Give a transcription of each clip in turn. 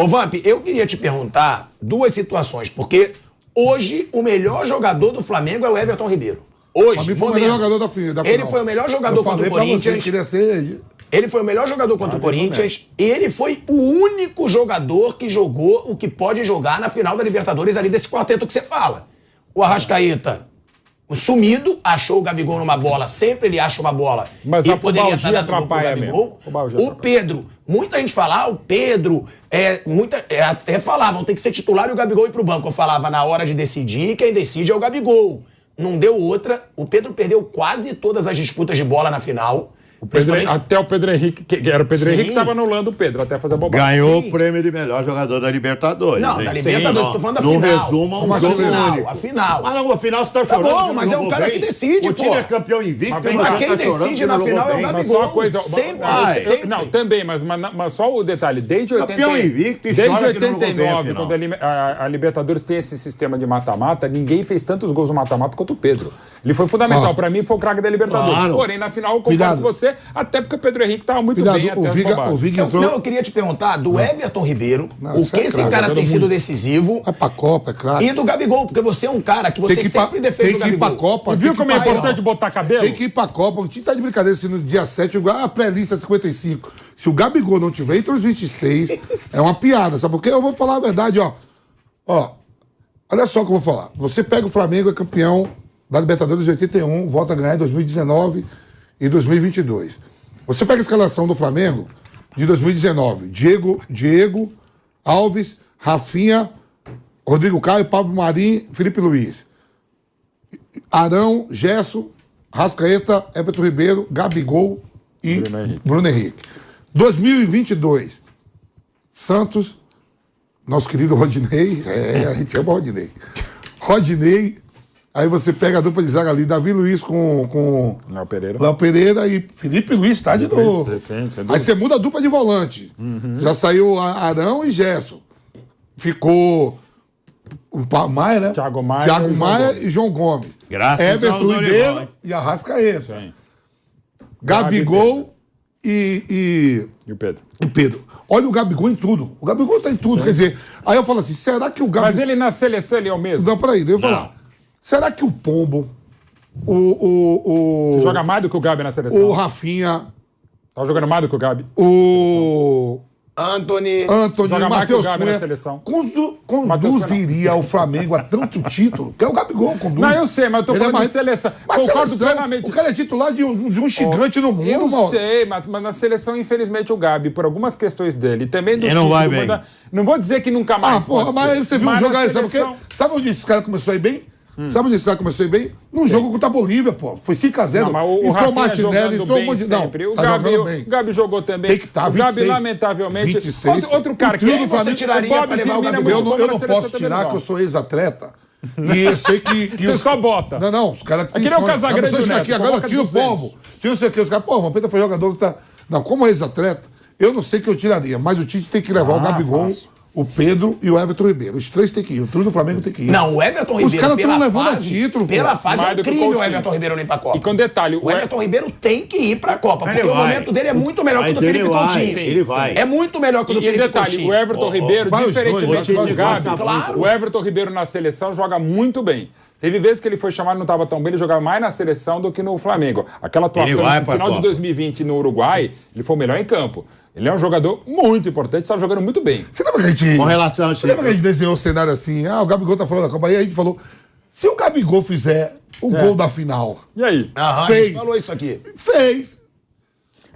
Ô, Vamp, eu queria te perguntar duas situações, porque hoje o melhor jogador do Flamengo é o Everton Ribeiro. Hoje, Pra mim foi o melhor jogador da final. Ele foi o melhor jogador contra o Corinthians. Queria ser ele. Ele foi o melhor jogador contra o Corinthians e ele foi o único jogador que jogou o que pode jogar na final da Libertadores ali desse quarteto que você fala. O Arrascaeta, sumido, achou o Gabigol numa bola, sempre ele acha uma bola. Mas e a poderia Balgia estar dando atrapalha pro Gabigol. mesmo. O Pedro, muita gente fala, o Pedro, até falavam, tem que ser titular e o Gabigol ir pro banco. Eu falava, na hora de decidir, quem decide é o Gabigol. Não deu outra. O Pedro perdeu quase todas as disputas de bola na final. Até o Pedro Henrique, que era o Pedro Henrique que estava anulando o Pedro, até fazer bobagem. Ganhou o prêmio de melhor jogador da Libertadores. Não, da Libertadores, tô falando da não final. resuma a jogo final, único. a final. Mas não, a final você tá Tá chorando. bom, mas é o cara que decide, O time pô. é campeão invicto, Mas quem decide na final é o Mas Gabigol. só uma coisa... Sempre. Não, também, mas só o detalhe. Desde Campeão invicto e chora que não jogou bem a 89, final. quando a Libertadores tem esse sistema de mata-mata, ninguém fez tantos gols no mata-mata quanto o Pedro. Ele foi fundamental. Pra mim, foi o craque da Libertadores. Claro. Porém, na final, eu concordo com você, até porque o Pedro Henrique estava muito bem. O Vig entrou... Eu queria te perguntar do Everton Ribeiro, Não, o que esse craque, cara tem sido muito. decisivo, É pra Copa, é craque. e do Gabigol, porque você é um cara que você sempre defende o Tem que ir Gabigol. pra Copa. Viu como é tem que ir pra- importante botar cabelo? Tem que ir pra Copa. O time tá de brincadeira se no dia 7, a pré-lista é 55. Se o Gabigol não tiver entre os 26, é uma piada. Sabe por quê? Eu vou falar a verdade, ó. Ó, olha só o que eu vou falar. Você pega o Flamengo, é campeão da Libertadores de 81, volta a ganhar em 2019 e 2022. Você pega a escalação do Flamengo de 2019. Diego, Alves, Rafinha, Rodrigo Caio, Pablo Marim, Felipe Luiz. Arão, Gerson, Rascaeta, Everton Ribeiro, Gabigol e Bruno Henrique. 2022, Santos, nosso querido Rodinei, a gente ama Rodinei. Rodinei, aí você pega a dupla de zaga ali, Davi Luiz com Léo Pereira. E Felipe Luiz tá de novo. Sim, sem dúvida. Aí você muda a dupla de volante. Já saiu Arão e Gerson. Ficou o Maia, né? Thiago Maia e João Gomes. Graças Everton ao Dorival, Ribeiro hein? e Arrascaeta. Sim. Gabigol e Pedro. Olha o Gabigol em tudo. O Gabigol tá em tudo. Quer dizer, aí eu falo assim, será que o Gabigol... Mas ele na seleção, ele é o mesmo? Não, peraí, deixa eu falar. Será que o Pombo, o Joga mais do que o Gabi na seleção. o Rafinha, Tá jogando mais do que o Gabi. o Antony, Joga mais que o Matheus Gabi na Cunha, seleção. conduziria o Flamengo a tanto título, que é o Gabigol conduz. Não, eu sei, mas eu tô Ele é falando mais- de seleção. Mas Concordo seleção, plenamente. o cara é titular de um gigante no mundo, Eu mano. sei, mas na seleção, infelizmente, o Gabi, por algumas questões dele, também do Ele não vai título, bem. Não vou dizer que nunca mais. Ah, porra, pode mas ser. aí você viu um Mas jogo na aí, sabe o seleção- quê? Sabe onde esse cara começou a ir bem? Sabe onde esse cara começou a ir bem? Num jogo contra a Bolívia, pô. Foi 5x0. Não, mas o Entrou Rafinha Martinelli, jogando entrou um bem monte de... sempre. Não, O tá Gabi, jogando o bem. Gabi jogou também. Tem que estar O Gabi, 26, lamentavelmente... 26. Outro cara O que trio do você Flamengo- tiraria o Bob pra levar o Firmino é Gabigol? muito bom Eu na não seleção posso também, tirar, não. que eu sou ex-atleta. E eu sei que... Você só bota. Não, os caras... Aquele é o Casagrande do Neto, aqui, agora eu coloca tiro o 200. povo. Tira não sei o que. Os caras, pô, o Vampeta foi jogador que tá... Não, como ex-atleta, eu não sei que eu tiraria, mas o Tite tem que levar o Gabigol, fácil. o Pedro e o Everton Ribeiro. Os três tem que ir. O trio do Flamengo tem que ir. Não, o Everton Ribeiro, Os caras pela estão levando a fase, título, pô. pela fase Mais é do um que o crime o Coutinho. Everton Ribeiro não ir pra Copa. E com detalhe, O Everton Ribeiro tem que ir pra Copa, porque Ele o vai. momento dele é muito melhor que o do Mas ele Felipe vai, Coutinho. sim, ele vai. É muito melhor que o do E Felipe detalhe, Coutinho. o Everton Ribeiro, vai os dois, diferentemente vai do os Gabi, dois, claro. o Everton Ribeiro na seleção joga muito bem. Teve vezes que ele foi chamado e não estava tão bem, ele jogava mais na seleção do que no Flamengo. Aquela atuação Ele vai no pra final de Copa. 2020 no Uruguai, ele foi o melhor em campo. Ele é um jogador muito importante, está jogando muito bem. Você lembra que a gente... Com relação a Você lembra que a gente desenhou o cenário assim? Ah, o Gabigol tá fora da Copa. Aí a gente falou, se o Gabigol fizer o gol da final, E aí? Aham, a Fez. gente falou isso aqui. fez.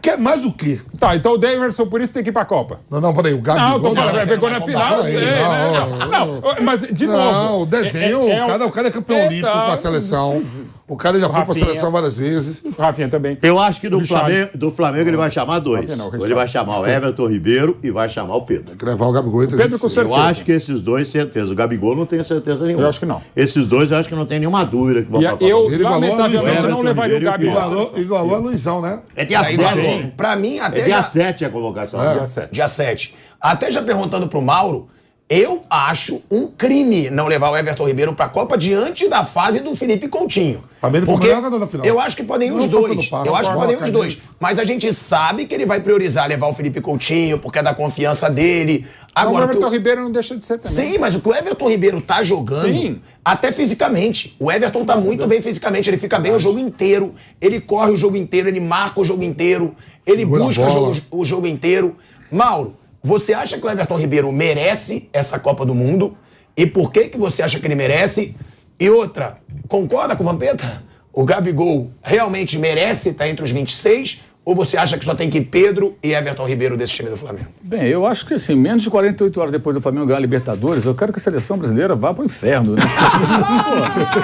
Quer mais o quê? Tá, então o Daverson por isso tem que ir pra Copa. Não, peraí, o Gabigol... Não, tô falando, você pegou não na vai final, eu comparar. sei, né? Não, mas de novo. Não, o desenho, o cara é campeão olímpico Então, com a seleção. O cara já foi pra Rafinha. seleção várias vezes. O Rafinha também. Eu acho que Richard. do Flamengo ele vai chamar dois. Rafinha não, Richard. Ele vai chamar o Everton Ribeiro e vai chamar o Pedro. Tem que levar o Gabigol entre Pedro com eles. certeza. Eu acho que esses dois, certeza. O Gabigol não tenho certeza nenhuma. Eu acho que não. Esses dois, eu acho que não tem nenhuma dúvida que vão E pra Copa. eu, Ele igualou a lamentavelmente, Luizão. não levaria o Everton Gabi Ribeiro na Igualou, seleção. igualou a Luizão, né? É dia Aí, 7. pra mim, até É dia já- 7 a convocação. Dia 7. Dia 7. Até já perguntando pro Mauro, eu acho um crime não levar o Everton Ribeiro pra Copa diante da fase do Felipe Coutinho. Pra mim, ele foi o Porque melhor jogador da final. eu acho que podem ir Não os só dois. pelo passe, Eu acho que bola, podem ir os caída. dois. Mas a gente sabe que ele vai priorizar levar o Felipe Coutinho, porque é da confiança dele. Agora, o Everton que Ribeiro não deixa de ser também. Sim, mas o que o Everton Ribeiro tá jogando, Sim. até fisicamente. O Everton tá muito bem fisicamente, ele fica bem o jogo inteiro, ele corre o jogo inteiro, ele marca o jogo inteiro, ele Segura a busca bola. o jogo inteiro. Mauro, você acha que o Everton Ribeiro merece essa Copa do Mundo? E por que você acha que ele merece? E outra, concorda com o Vampeta? O Gabigol realmente merece estar entre os 26? Ou você acha que só tem que ir Pedro e Everton Ribeiro desse time do Flamengo? Bem, eu acho que assim, menos de 48 horas depois do Flamengo ganhar a Libertadores, eu quero que a seleção brasileira vá pro inferno, né?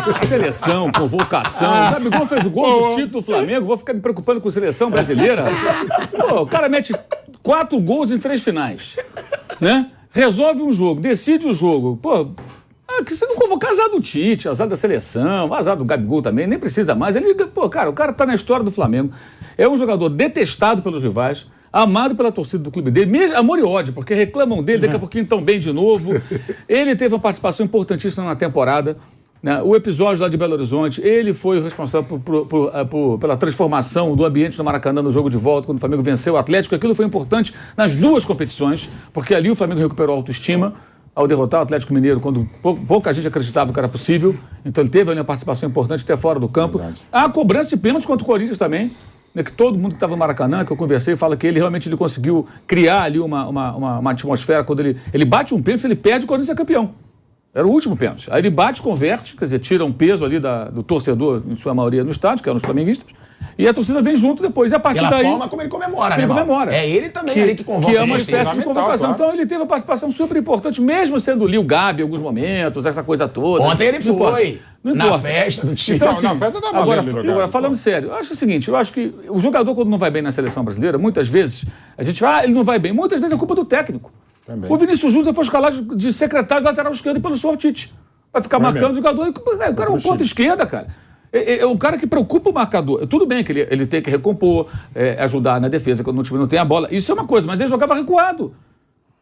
Pô, seleção, convocação. O Gabigol fez o gol do título do Flamengo, vou ficar me preocupando com a seleção brasileira. Pô, o cara mete 4 gols em 3 finais, né? Resolve um jogo, decide o jogo. Pô, que você não convocar azar do Tite, azar da seleção, azar do Gabigol também, nem precisa mais. Ele, pô, cara, o cara tá na história do Flamengo. É um jogador detestado pelos rivais, amado pela torcida do clube dele, mesmo amor e ódio, porque reclamam dele, daqui a pouquinho estão bem de novo. Ele teve uma participação importantíssima na temporada, né? O episódio lá de Belo Horizonte, ele foi o responsável pela transformação do ambiente do Maracanã no jogo de volta, quando o Flamengo venceu o Atlético. Aquilo foi importante nas 2 competições, porque ali o Flamengo recuperou a autoestima ao derrotar o Atlético Mineiro, quando pouca gente acreditava que era possível. Então ele teve ali uma participação importante até fora do campo. A cobrança de pênalti contra o Corinthians também, né, que todo mundo que estava no Maracanã, que eu conversei, fala que ele realmente conseguiu criar ali uma atmosfera. Quando ele bate um pênalti, ele perde, o Corinthians é campeão. Era o último pênalti. Aí ele bate, converte, quer dizer, tira um peso ali do torcedor, em sua maioria no estádio, que eram os flamenguistas, e a torcida vem junto depois. E a partir Pela daí... forma como ele comemora, né, Ele Mauro? comemora. É ele também ali que convoca. Que é uma ele. espécie de convocação. Claro. Então ele teve uma participação super importante, mesmo sendo ali o Gabi em alguns momentos, essa coisa toda. Ontem ele Não importa. foi Não na importa. festa do time. Então, Não, na festa tá agora, valendo, Gabi, agora, falando sério, eu acho o seguinte, eu acho que o jogador, quando não vai bem na seleção brasileira, muitas vezes, a gente vai, ele não vai bem, muitas vezes é culpa do técnico. Também. O Vinícius Júnior foi escalado de secretário de lateral esquerdo pelo senhor Tite. Vai ficar marcando o jogador. O cara é um ponta esquerda, cara. É um cara que preocupa o marcador. Tudo bem que ele tem que recompor, ajudar na defesa quando o time não tem a bola. Isso é uma coisa, mas ele jogava recuado.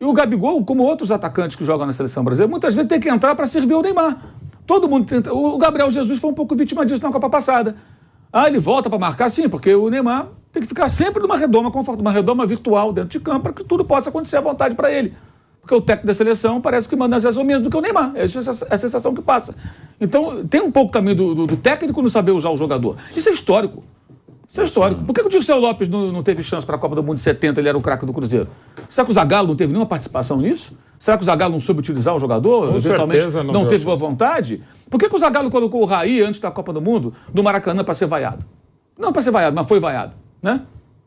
E o Gabigol, como outros atacantes que jogam na seleção brasileira, muitas vezes tem que entrar para servir o Neymar. Todo mundo tenta. O Gabriel Jesus foi um pouco vítima disso na Copa passada. Ele volta para marcar, sim, porque o Neymar tem que ficar sempre numa redoma confortável, uma redoma virtual dentro de campo, para que tudo possa acontecer à vontade para ele. Porque o técnico da seleção parece que manda às vezes menos do que o Neymar. É a sensação que passa. Então, tem um pouco também do técnico não saber usar o jogador. Isso é histórico. Isso é histórico. Por que o Dirceu Lopes não teve chance para a Copa do Mundo de 70? Ele era o craque do Cruzeiro. Será que o Zagallo não teve nenhuma participação nisso? Será que o Zagallo não soube utilizar o jogador? Com Eventualmente certeza não teve boa vontade? Por que o Zagallo colocou o Raí antes da Copa do Mundo no Maracanã para ser vaiado? Não para ser vaiado, mas foi vaiado, né?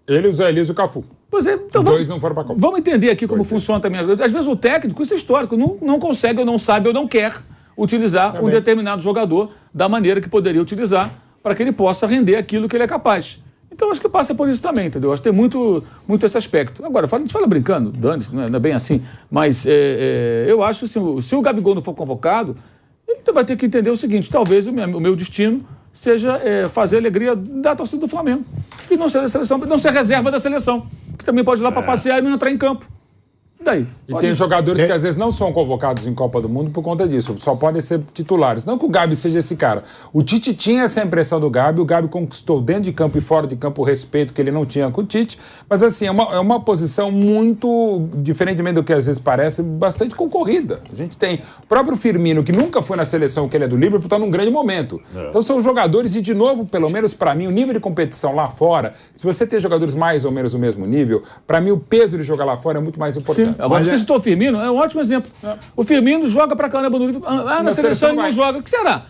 Ele, o Zé Elias e o Cafu. Pois é, então Dois não foram pra Copa. Vamos entender aqui como funciona também. Às vezes o técnico, isso é histórico, não consegue, ou não sabe, ou não quer utilizar um determinado jogador da maneira que poderia utilizar para que ele possa render aquilo que ele é capaz. Então acho que passa por isso também, entendeu? Acho que tem muito esse aspecto. Agora, a gente fala brincando, dane-se, não é bem assim, mas eu acho que assim, se o Gabigol não for convocado, ele vai ter que entender o seguinte, talvez o meu destino seja fazer a alegria da torcida do Flamengo. E não ser da seleção, não ser reserva da seleção, que também pode ir lá para passear e não entrar em campo. Daí. E tem jogadores que às vezes não são convocados em Copa do Mundo por conta disso, só podem ser titulares. Não que o Gabi seja esse cara. O Tite tinha essa impressão do Gabi, o Gabi conquistou dentro de campo e fora de campo o respeito que ele não tinha com o Tite, mas assim, é uma posição muito, diferentemente do que às vezes parece, bastante concorrida. A gente tem o próprio Firmino, que nunca foi na seleção que ele é do Liverpool, está num grande momento. Então são jogadores e, de novo, pelo menos para mim, o nível de competição lá fora, se você tem jogadores mais ou menos no mesmo nível, para mim o peso de jogar lá fora é muito mais importante. Agora, você citou o Firmino, é um ótimo exemplo. O Firmino joga pra caramba no Liverpool. Na seleção ele não joga. O que será?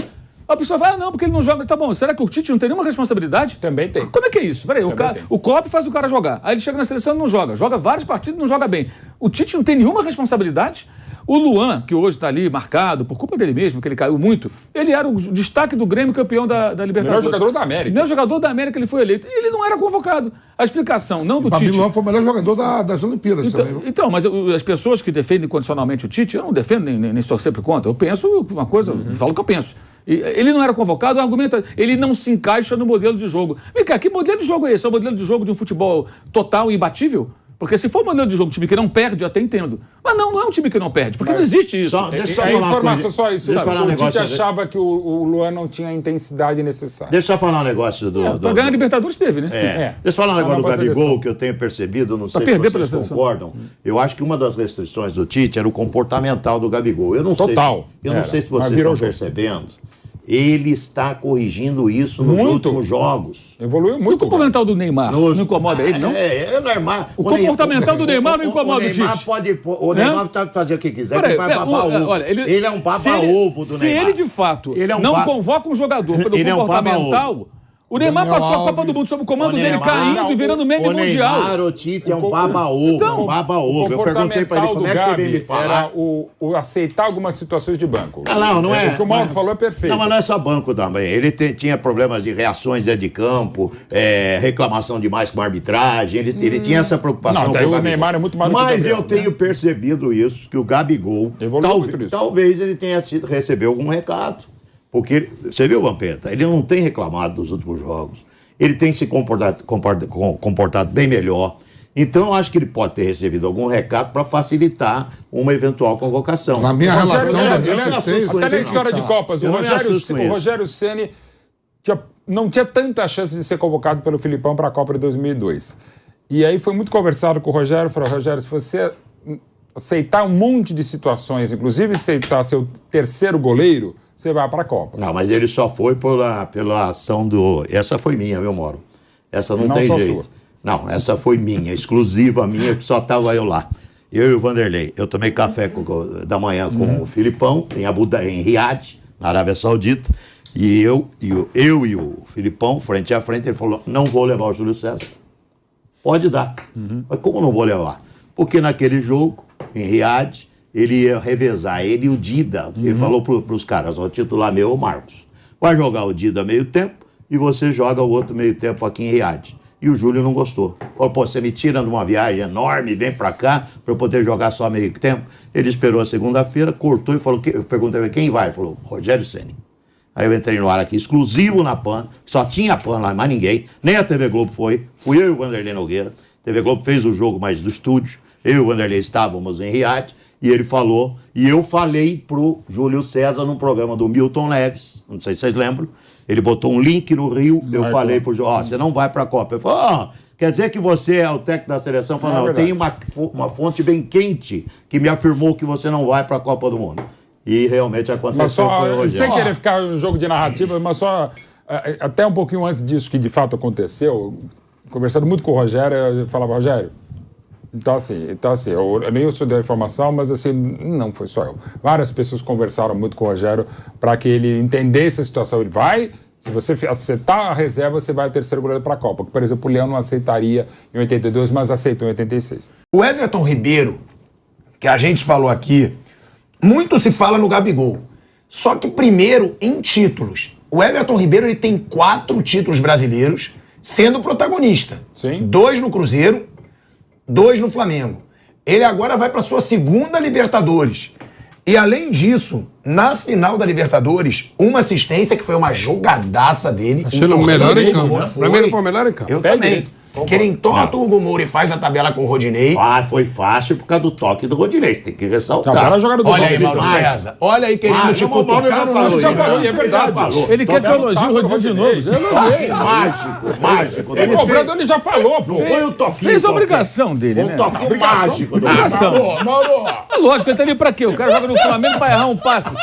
A pessoa fala, não, porque ele não joga. Tá bom, será que o Tite não tem nenhuma responsabilidade? Também tem. Como é que é isso? Peraí, o Klopp faz o cara jogar. Aí ele chega na seleção e não joga. Joga vários partidos e não joga bem. O Tite não tem nenhuma responsabilidade? O Luan, que hoje está ali marcado, por culpa dele mesmo, que ele caiu muito, ele era o destaque do Grêmio, campeão da Libertadores. Melhor jogador da América. Melhor jogador da América, ele foi eleito. E ele não era convocado. A explicação, não do Tite. O Luan foi o melhor jogador das Olimpíadas também. Então, mas as pessoas que defendem condicionalmente o Tite, eu não defendo nem sou sempre contra. Eu penso uma coisa, falo o que eu penso. Ele não era convocado, o argumento é ele não se encaixa no modelo de jogo. Vem cá, que modelo de jogo é esse? É o modelo de jogo de um futebol total e imbatível? Porque se for um modelo de jogo, um time que não perde, eu até entendo. Mas não é um time que não perde, porque não existe isso. Deixa eu só A falar uma informação coisa. só isso. Deixa eu falar um O Tite negócio. achava que o Luan não tinha a intensidade necessária. Deixa eu só falar um negócio Pra ganhar a Libertadores teve, né? Deixa eu falar um negócio do Não, pra Gabigol seleção. que eu tenho percebido, não sei perder se pela vocês seleção. concordam. Eu acho que uma das restrições do Tite era o comportamental do Gabigol. Eu não Total. sei, eu não Era. sei se Mas vocês virou estão jogo. percebendo. Ele está corrigindo isso nos Muito. últimos jogos. Evoluiu E o muito. comportamental do Neymar não incomoda ele, não? É Neymar. O comportamental do Neymar não incomoda o Neymar Tite. O Neymar pode fazer o que quiser, que vai babar ovo. Olha, ele é um baba-ovo do Se Neymar. ele, de fato, Ele é um não ba- convoca um jogador pelo Ele é um comportamental, o Neymar Daniel passou a Copa Alves. do Mundo sob o comando O dele, Neymar, caindo e virando meme o mundial. Neymar, o Tite é um baba-ovo, Então, um baba-ovo. Eu perguntei pra ele como é que você veio me falar. era o aceitar algumas situações de banco. Não é. O que o Mauro falou é perfeito. Não, mas não é só banco também. Ele tinha problemas de reações dentro de campo, reclamação demais com a arbitragem. Ele tinha essa preocupação Não, com daí o Gabigol. Neymar é muito mais do que o Mas Gabriel, eu tenho percebido isso, que o Gabigol Evoluiu muito isso. talvez ele tenha recebeu algum recado. Porque, você viu, Vampeta? Ele não tem reclamado dos últimos jogos. Ele tem se comportado bem melhor. Então, eu acho que ele pode ter recebido algum recado para facilitar uma eventual convocação. Na minha Rogério, relação, eu não 2016, assusto. Até na história de Copas, Eu não me assusto com o isso. Rogério Ceni não tinha tanta chance de ser convocado pelo Filipão para a Copa de 2002. E aí foi muito conversado com o Rogério, falou, Rogério, se você aceitar um monte de situações, inclusive aceitar ser o terceiro goleiro, você vai para a Copa. Não, mas ele só foi pela ação do... Essa foi minha, meu Moro. Essa não tem só jeito. sua. Não, essa foi minha, exclusiva minha, que só estava eu lá. Eu e o Vanderlei. Eu tomei café da manhã com o Filipão, em Riad, na Arábia Saudita. E eu e o Filipão, frente a frente, ele falou, não vou levar o Júlio César. Pode dar. Mas como não vou levar? Porque naquele jogo, em Riad, ele ia revezar, ele e o Dida. Ele falou para os caras, o titular meu é o Marcos. Vai jogar o Dida meio tempo e você joga o outro meio tempo aqui em Riad. E o Júlio não gostou. Falou, pô, você me tira numa viagem enorme, vem pra cá pra eu poder jogar só meio tempo. Ele esperou a segunda-feira, cortou e falou, eu perguntei quem vai? Ele falou, Rogério Ceni. Aí eu entrei no ar aqui, exclusivo na PAN, só tinha a PAN lá, mais ninguém, nem a TV Globo foi, fui eu e o Vanderlei Nogueira. A TV Globo fez o jogo mais do estúdio, eu e o Vanderlei estávamos em Riad, e ele falou, e eu falei pro Júlio César num programa do Milton Neves, não sei se vocês lembram, ele botou um link no Rio, eu falei pro Júlio, você não vai pra Copa. Ele falou, quer dizer que você é o técnico da seleção? Eu falei, não, eu tenho uma fonte bem quente que me afirmou que você não vai pra Copa do Mundo. E realmente aconteceu. Mas só, foi hoje. sem querer ficar um jogo de narrativa, mas só até um pouquinho antes disso que de fato aconteceu, conversando muito com o Rogério, eu falava, Rogério, então assim, eu nem sou da informação, mas assim, não foi só eu. Várias pessoas conversaram muito com o Rogério para que ele entendesse a situação. Ele vai, se você aceitar a reserva, você vai ao terceiro goleiro para a Copa. Que, por exemplo, o Leão não aceitaria em 82, mas aceitou em 86. O Everton Ribeiro, que a gente falou aqui, muito se fala no Gabigol. Só que primeiro em títulos. O Everton Ribeiro ele tem 4 títulos brasileiros, sendo protagonista. Sim. 2 no Cruzeiro, 2 no Flamengo. Ele agora vai para sua segunda Libertadores. E além disso, na final da Libertadores, uma assistência que foi uma jogadaça dele. Achei ele o melhor em campo. Moura Pra mim ele foi o melhor em campo. Eu Pé também. direito. Que ele entorta o Hugo Moura e faz a tabela com o Rodinei. Ah, foi fácil por causa do toque do Rodinei, você tem que ressaltar. Não, era jogador do Olha aí, Vitor. Mauro César. Olha aí querendo te cutucar no nosso já falou, e é campeonato. verdade. Ele quer que eu elogie o Rodinei de novo. Eu elogiei. Mágico. Ele cobrando, ele já falou, pô. Não foi o toquinho. Fez a qualquer. obrigação dele, Foi né? um toquinho mágico. Obrigação. Mauro. É lógico, ele tá ali pra quê? O cara joga no Flamengo pra errar um passe.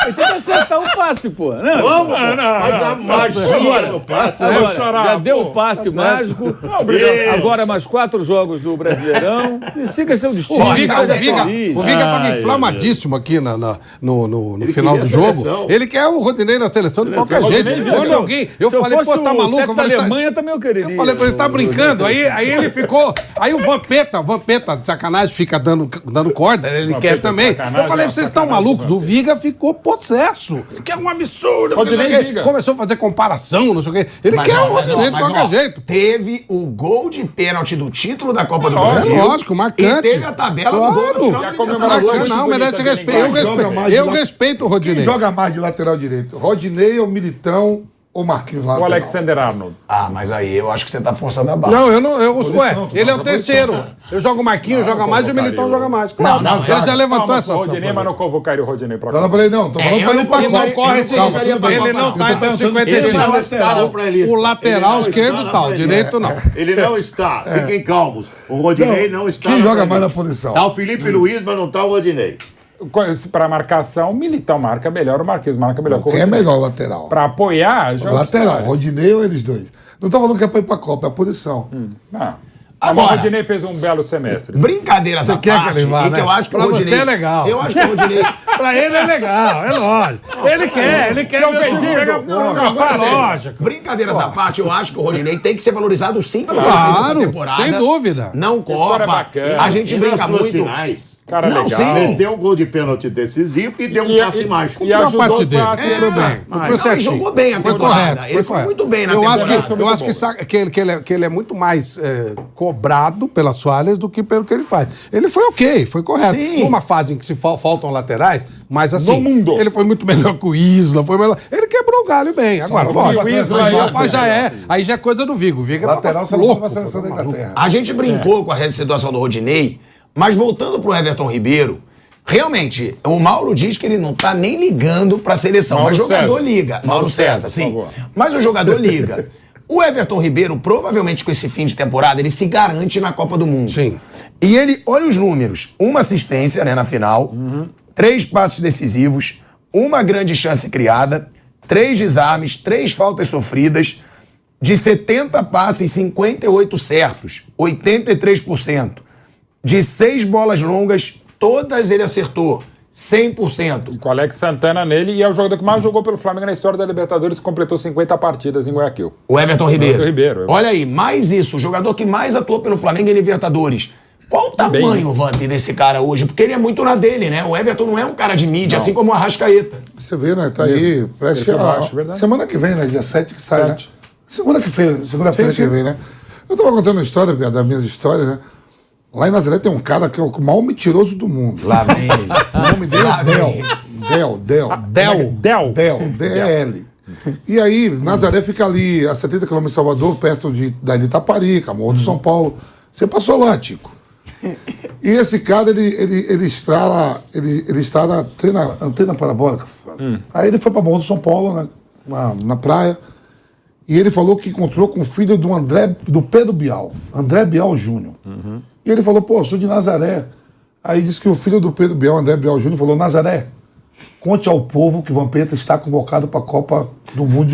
Ele tem que acertar um passe, pô. Não, Vamos, mas a magia no passe. agora, chorar, já pô. deu o passe mágico. Isso. Agora mais 4 jogos do Brasileirão. E siga seu destino. O Viga feliz. estava Ai, inflamadíssimo aqui no Ele final do queria a jogo. seleção. Ele quer o Rodinei na seleção de qualquer Rodinei jeito. viu. Quando alguém. Eu Se eu falei, fosse pô, tá o maluco? técnico da Eu falei, Alemanha também eu queria. eu falei pra ele, tá brincando? Aí ele ficou. Aí o Vampeta, de sacanagem, fica dando corda, ele Vampeta quer de também. sacanagem, Eu falei, é uma vocês estão sacanagem malucos? do O Viga ficou possesso. Que é um absurdo. Rodinei Ele Viga. começou a fazer comparação, não sei o quê. Ele Mas, quer ó, o mas, ó, Rodinei de mas, qualquer ó, jeito. Teve o gol de pênalti do título da Copa do Lógico, Brasil. lógico, marcante. E teve a tabela do gol no final E a da comemoração Libertadores. Não, muito merece bonita respeito. dele. Eu respeito o Quem Rodinei. joga mais de lateral direito? Rodinei ou Militão ou Marquinhos lá? O Alexander Arnold. Ah, mas aí eu acho que você tá forçando a barra. Não, eu não. Ué, tu ele é o joga terceiro. Eu jogo o Marquinhos, joga mais e o Militão joga mais. Claro, Não, ele já levantou essa. O Rodinei, mas não convocaria o Rodinei pra Não, cá. falei, não, tô falando pra ele ir pra Ele não Copa. corre, Calma, tudo bem. ele não tá entre os Eu tô perguntando- 55. Ele não está pra lista. O lateral Ele não esquerdo está tal, na direito não. Ele não está. Fiquem calmos. O Rodinei não está. Quem joga pré-lista. mais na posição? Tá o Felipe Luiz, mas não tá o Rodinei. Para marcação, o Militão marca melhor, o Marquinhos marca melhor. que o Quem é Rodinei. melhor lateral? Pra apoiar, joga Lateral, os caras. Rodinei ou eles dois? Não tô falando que é pra ir pra Copa, é a posição. Não. Agora- Mas o Rodinei fez um belo semestre. Brincadeiras à quer que parte, ele vá, e né? que eu acho que Pra o Rodinei... você é legal. Eu acho que o Rodinei... Pra ele é legal, é lógico. Ele quer ver o time pegar Agora, bola. sério, Lógico. brincadeiras à parte, eu acho que o Rodinei tem que ser valorizado sim pelo Claro, que ele fez essa temporada. sem dúvida. Não História Copa. bacana. A gente E brinca nas duas muito... finais. Cara Não, legal. sim. Meteu um gol de pênalti decisivo e deu um passe mágico. E ajudou parte o dele. passe. Tudo bem. Não, Cumpriu certinho. jogou bem a Foi temporada. correto. Ele foi muito bem na eu temporada. Eu acho que ele é muito mais cobrado pela Soares do que pelo que ele faz. Ele foi ok, foi correto. Sim. Numa fase em que se faltam laterais, mas assim, No mundo. ele foi muito melhor que o Isla, foi melhor. Ele quebrou o galho bem. Agora, lógico, o Isla aí já é coisa do Vigo. O Vigo Lateral só tava não louco. foi pra seleção da Inglaterra. A gente brincou com a situação do Rodinei, mas voltando pro Everton Ribeiro, realmente, o Mauro diz que ele não tá nem ligando pra seleção, Mauro mas o jogador César. liga. Mauro César, por sim. favor. Mas o jogador liga. O Everton Ribeiro, provavelmente com esse fim de temporada, ele se garante na Copa do Mundo. Sim. E ele, olha os números, uma assistência, né, na final, 3 passes decisivos, uma grande chance criada, 3 desarmes, 3 faltas sofridas, de 70 passes, 58 certos, 83%. De 6 bolas longas, todas ele acertou, 100%. Com o Alex Santana nele, e é o jogador que mais jogou pelo Flamengo na história da Libertadores, completou 50 partidas em Guayaquil. O Everton Ribeiro. Everton Ribeiro. Olha aí, mais isso, o jogador que mais atuou pelo Flamengo em Libertadores. Qual o tamanho, Vamp, desse cara hoje? Porque ele é muito na dele, né? O Everton não é um cara de mídia, assim como o Arrascaeta. Você vê, né? Tá aí, parece que Ele foi baixo, verdade. semana que vem, né? Dia 7 que sai, 7. né? Segunda-feira que vem, né? Eu tava contando uma história, das minhas histórias, né? Lá em Nazaré tem um cara que é o maior mentiroso do mundo. Lá vem ele. O nome dele Lá é vem Del. Del. D-E-L. E aí, Nazaré fica ali a 70 km de Salvador, perto da Itaparica, Morro do São Paulo. Você passou lá, Tico. E esse cara, ele instala antena parabólica. Aí ele foi para Morro do São Paulo, né, na praia, e ele falou que encontrou com o filho do Pedro Bial, André Bial Júnior. E ele falou, pô, eu sou de Nazaré. Aí disse que o filho do Pedro Bial, André Bial Júnior, falou, Nazaré, conte ao povo que o Vampeta está convocado para a Copa do Mundo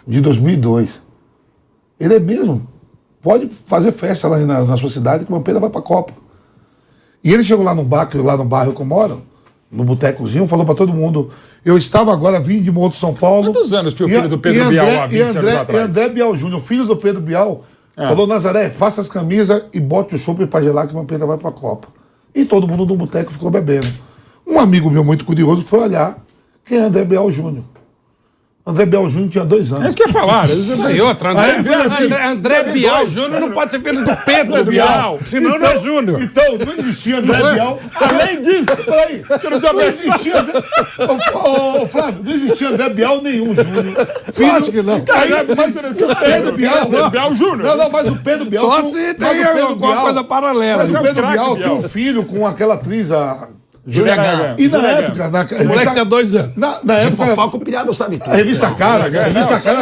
de 2002. Ele é mesmo. Pode fazer festa lá na sua cidade que o Vampeta vai para a Copa. E ele chegou lá no bairro que eu moro, no botecozinho, falou para todo mundo, eu estava agora vindo de Morro de São Paulo. Quantos anos tinha o filho do Pedro Bial há 20 anos E atrás? André Bial Júnior, filho do Pedro Bial, falou, Nazaré, faça as camisas e bote o chopp para gelar que o Vampeta vai para a Copa. E todo mundo no boteco ficou bebendo. Um amigo meu muito curioso foi olhar quem é André Bial Júnior. André Bial Júnior tinha 2 anos. É o que ia falar. E outra, André Bial Júnior não pode ser filho do Pedro Bial, senão não é Júnior. Então, não existia André Bial. Além disso, Peraí, não existia André... Ô, Flávio, não existia André Bial nenhum, Júnior. Acho que não. Aí, mas o Pedro Bial... Bial Júnior. Não, mas o Pedro Bial... Só mas se o tem Pedro alguma coisa paralela. Mas o é um Pedro craque, Bial Bial. tem um filho com aquela atriz, a... Julia Gagan. E na época... O moleque tinha 2 anos. Na época... Fofoca, o pilhado sabe tudo. A revista Cara,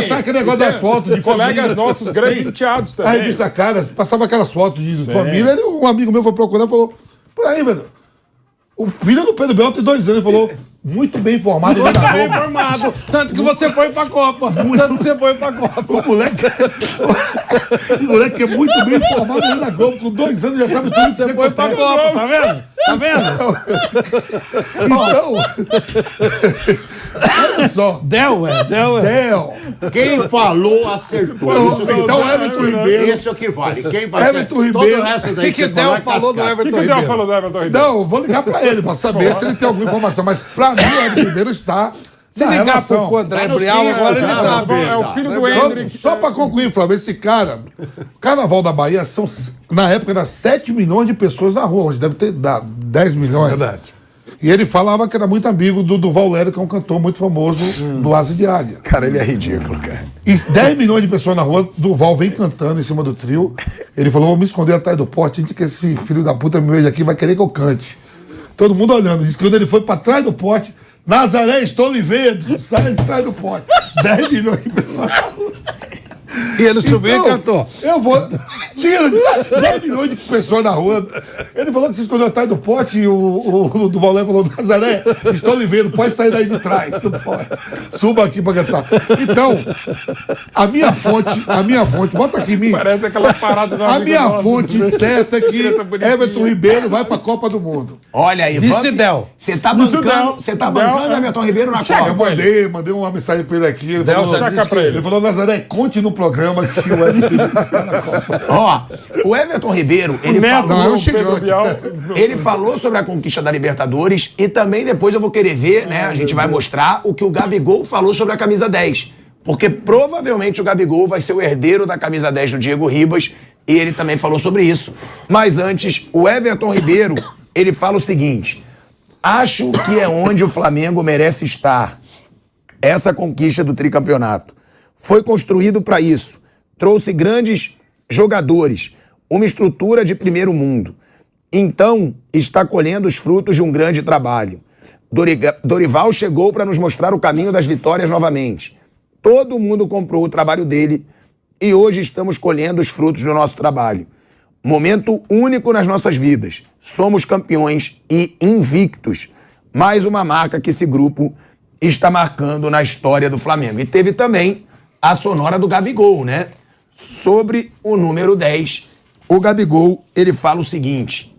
sai aquele negócio das fotos de Colegas família. nossos, grandes enteados A também. revista Cara, passava aquelas fotos de família, um amigo meu foi procurar e falou, por aí, velho, o filho do Pedro Bial tem 2 anos, ele falou, muito bem informado. Muito bem informado. Tanto que você foi pra Copa. Tanto que você foi pra Copa. O moleque é muito bem informado ali na Globo, com 2 anos já sabe tudo que Você foi pra acontece. Copa, tá vendo? Tá vendo? Então, olha só. Del. Del. Quem falou, acertou. Isso que Então, vale. Everton Ribeiro. Isso é o que vale. Quem vai Everton ser- Ribeiro. Todo o resto daí O que você Del falou é falou do cascata. O Everton que o Del Ribeiro? falou do Everton Ribeiro? Não, eu vou ligar pra ele pra saber se ele tem alguma informação, mas pra mim o Everton Ribeiro está Se na ligar relação. pro André Tá no Bial, sim, agora ele já, sabe. É o filho do Vamos, Hendrick. só pra concluir, Flávio, esse cara, Carnaval da Bahia, na época, era 7 milhões de pessoas na rua, hoje deve ter dado 10 milhões. Verdade. E ele falava que era muito amigo do Duval Lero, que é um cantor muito famoso do Asa de Águia. Cara, ele é ridículo, cara. E 10 milhões de pessoas na rua, Duval vem cantando em cima do trio. Ele falou, vou me esconder atrás do poste, gente, que esse filho da puta me veja aqui, vai querer que eu cante. Todo mundo olhando. Diz que quando ele foi pra trás do poste, Nazaré, estou lhe vendo, sai de trás do poste. 10 milhões de pessoas na rua. E ele subiu e cantou. Eu vou. Tinha 10 milhões de pessoas na rua. Ele falou que se escondeu atrás do pote e o Duval Lero falou: Nazaré, estou lhe vendo, pode sair daí de trás. Não pode. Suba aqui pra cantar. Então, a minha fonte, bota aqui em mim. Parece aquela parada da A minha fonte certa é que Everton Ribeiro vai pra Copa do Mundo. Olha aí, Disse Del. Você tá Disse bancando, Del. você tá Del, bancando é. Everton Ribeiro na Chega, Eu Copa. mandei uma mensagem pra ele aqui. Ele Del falou, já disse pra ele. ele falou: Nazaré, conte no programa que o Everton Ribeiro está na Copa. Ó, o Everton Ribeiro, ele Neto, Não, é falou... um Pedro gigante. Bial. Ele falou sobre a conquista da Libertadores e também depois eu vou querer ver, né? A gente vai mostrar o que o Gabigol falou sobre a camisa 10. Porque provavelmente o Gabigol vai ser o herdeiro da camisa 10 do Diego Ribas e ele também falou sobre isso. Mas antes, o Everton Ribeiro, ele fala o seguinte: acho que é onde o Flamengo merece estar. Essa conquista do tricampeonato. Foi construído para isso. Trouxe grandes jogadores, uma estrutura de primeiro mundo. Então, está colhendo os frutos de um grande trabalho. Dorival chegou para nos mostrar o caminho das vitórias novamente. Todo mundo comprou o trabalho dele e hoje estamos colhendo os frutos do nosso trabalho. Momento único nas nossas vidas. Somos campeões e invictos. Mais uma marca que esse grupo está marcando na história do Flamengo. E teve também a sonora do Gabigol, né? Sobre o número 10. O Gabigol, ele fala o seguinte: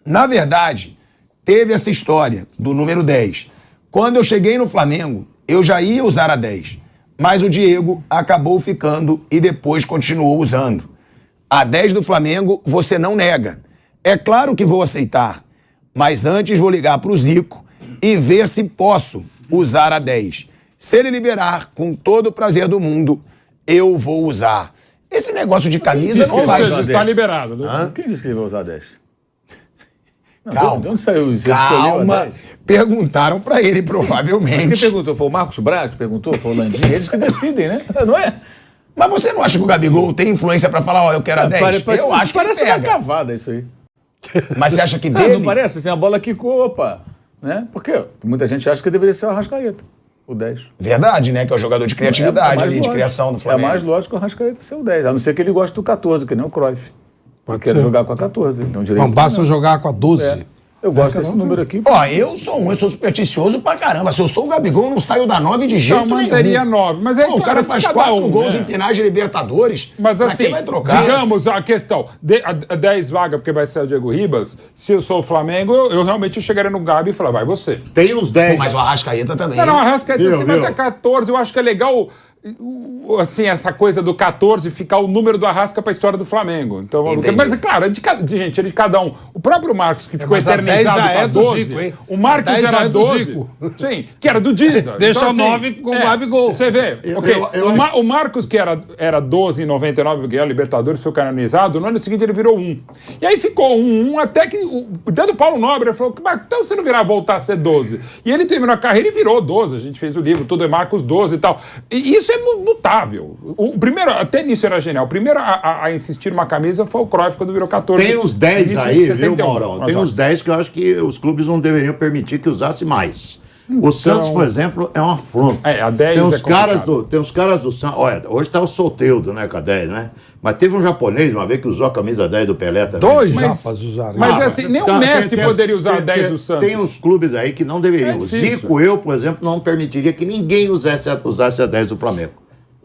na verdade, teve essa história do número 10. Quando eu cheguei no Flamengo, eu já ia usar a 10. Mas o Diego acabou ficando e depois continuou usando. A 10 do Flamengo você não nega. É claro que vou aceitar. Mas antes vou ligar para o Zico e ver se posso usar a 10. Se ele liberar, com todo o prazer do mundo, eu vou usar. Esse negócio de camisa não Ou faz... seja, está liberado. Né? Quem disse que ele vai usar 10? Não, Calma. de onde saiu isso? Ele escolheu a Calma. 10? Perguntaram pra ele, Quem provavelmente. perguntou? Foi o Marcos Braz que perguntou? Foi o Landim? Eles que decidem, né? Não é? Mas você não acha que o Gabigol tem influência pra falar, ó, eu quero a 10? Eu acho que ele parece uma pega. cavada isso aí. Mas você acha que Não, dele... não parece? Assim, a bola quicou, opa. Né? Por quê? Muita gente acha que deveria ser o Arrascaeta, o 10. Verdade, né? Que é o jogador de criatividade mais ali, de lógico. criação do Flamengo. É mais lógico o Arrascaeta ser o 10. A não ser que ele goste do 14, que nem o Cruyff. Pode Quer ser. jogar com a 14. Então, direito, Não basta não. jogar com a 12. Eu gosto desse número aqui. Ó, eu sou supersticioso pra caramba. Se eu sou o Gabigol, eu não saio da 9 de jeito Não, nenhum. manteria 9. Mas aí, Pô, o cara faz cada 4 gols né? em finais de Libertadores. Mas Pra assim, quem vai trocar? digamos a questão, a 10 vaga, porque vai ser o Diego Ribas, se eu sou o Flamengo, eu realmente chegaria no Gabi e falar, vai você. Tem uns 10. Pô, mas o Arrascaeta também. Não, a Arrascaeta Viu, você vai viu? até 14, eu acho que é legal, assim, essa coisa do 14 ficar o número do Arrasca pra história do Flamengo. Então, Entendi. mas é claro, gente, é de cada um. O próprio Marcos, que ficou mas a 10 eternizado já pra é do 12, Zico, hein? o Marcos A 10 já era é do 12. Zico. Sim, que era do Dida. Deixa o 9 com o Gabigol. Você vê, o Marcos, que era 12 em 99, ganhou a Libertadores, foi canonizado, no ano seguinte ele virou 1. E aí ficou 1, até que o dedo do Paulo Nobre falou, então você não virar voltar a ser 12. E ele terminou a carreira e virou 12. A gente fez o livro, tudo é Marcos 12 e tal. E isso é mutável. O primeiro, até nisso era genial. O primeiro a insistir numa camisa foi o Cruyff quando virou 14. Tem uns 10 início de aí, viu, 71, Maurão? Tem as uns 10 que eu acho que os clubes não deveriam permitir que usasse mais. O Santos, por exemplo, é uma afronta. É, a 10 tem uns é complicado. Tem uns caras do Santos. Olha, hoje tá o Solteudo, né, com a 10, né? Mas teve um japonês uma vez que usou a camisa 10 do Pelé também. 2 Mas- japas usaram. Mas assim, nem o Messi poderia usar a 10 do Santos. Tem uns clubes aí que não deveriam. É O difícil. Zico, eu, por exemplo, não permitiria que ninguém usasse a 10 do Flamengo.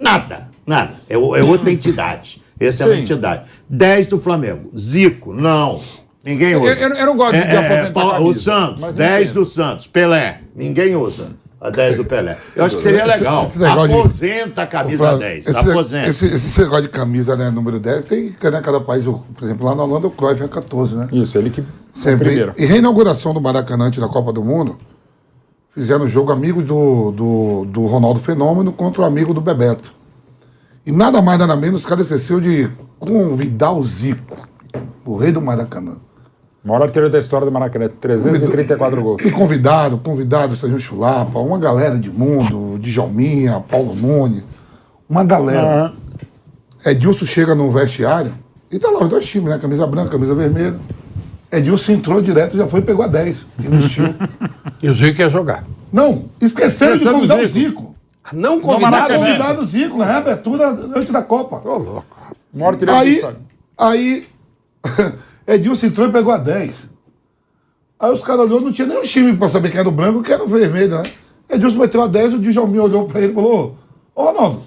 Nada. É outra entidade. Essa é uma Sim. entidade. 10 do Flamengo. Zico, não. Ninguém usa. Eu não gosto de aposentar a O camisa, Santos, mas 10 entendo. do Santos. Pelé, ninguém usa a 10 do Pelé. Eu acho que seria legal. esse negócio de- Aposenta a camisa 10. Aposenta. Esse negócio de camisa, né, número 10, tem, né, cada país, por exemplo, lá na Holanda o Cruyff é 14, né? Isso, ele que Sempre. primeiro. E reinauguração do Maracanã antes da Copa do Mundo, fizeram um jogo amigo do Ronaldo Fenômeno contra o amigo do Bebeto. E nada mais, nada menos, os caras esqueceram de convidar o Zico, o rei do Maracanã. Maior artilheiro da história do Maracanã, 334 gols. E convidado, Sérgio Chulapa, uma galera de mundo, Djalminha, Paulo Nunes, uma galera. Edilson chega no vestiário e tá lá os dois times, né? Camisa branca, camisa vermelha. Edilson entrou direto, já foi e pegou a 10. Investiu. E o Zico ia jogar. Não, esqueceram de convidar o Zico. Não convidado? Convidado o Zico na reabertura antes da Copa. Ô, louco. Maior artilheiro da história. Aí Edilson entrou e pegou a 10. Aí os caras olhou, não tinha nem um time pra saber quem era o branco e quem era o vermelho, né? Edilson meteu a 10, o Djalminha olhou pra ele e falou: ô Ronaldo,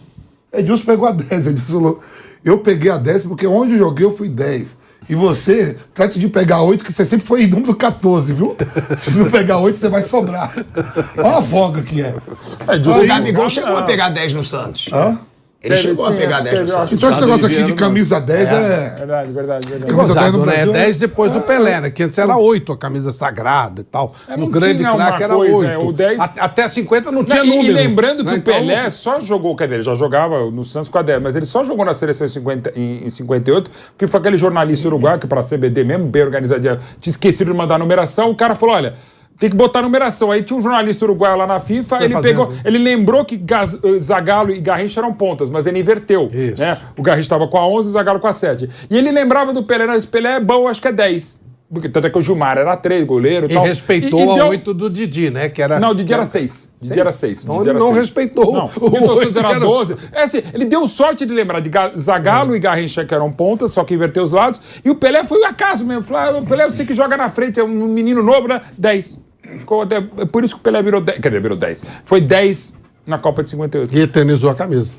Edilson pegou a 10. Edilson falou: eu peguei a 10 porque onde eu joguei eu fui 10. E você, trate de pegar 8, que você sempre foi número 14, viu? Se não pegar 8, você vai sobrar. Olha a folga que é. O Gabigol chegou a pegar 10 no Santos. Hã? Ele chegou a pegar 10 no Santos. Então esse negócio aqui de camisa 10 Verdade. Camisa 10 no Né? Brasil, 10 depois do Pelé, né? Que antes era 8, a camisa sagrada e tal. É, No não grande tinha uma craque era coisa, 8. o 10 Até 50 não tinha Não, número. E lembrando que né? o Pelé só jogou, quer dizer, ele já jogava no Santos com a 10, mas ele só jogou na seleção em 58, porque foi aquele jornalista uruguaio que para a CBD mesmo, bem organizadinho, tinha esquecido de mandar a numeração, o cara falou, olha, tem que botar a numeração. Aí tinha um jornalista uruguaio lá na FIFA, ele lembrou que Zagallo e Garrincha eram pontas, mas ele inverteu. Isso. Né? O Garrincha estava com a 11 e o Zagallo com a 7. E ele lembrava do Pelé, não, esse Pelé é bom, acho que é 10. Porque, tanto é que o Gilmar era 3, goleiro e E tal. respeitou a 8 do Didi, né? Que era, Não, o Didi era 6. Didi era 6. Então ele não respeitou. Não, o Milton Santos era 12. É assim, ele deu sorte de lembrar de Zagallo e Garrincha, que eram pontas, só que inverteu os lados. E o Pelé foi o acaso mesmo. Falou, o Pelé eu sei que joga na frente, é um menino novo, né? 10. Ficou até, por isso que o Pelé virou 10. Quer dizer, virou 10. Foi 10 na Copa de 58. E eternizou a camisa.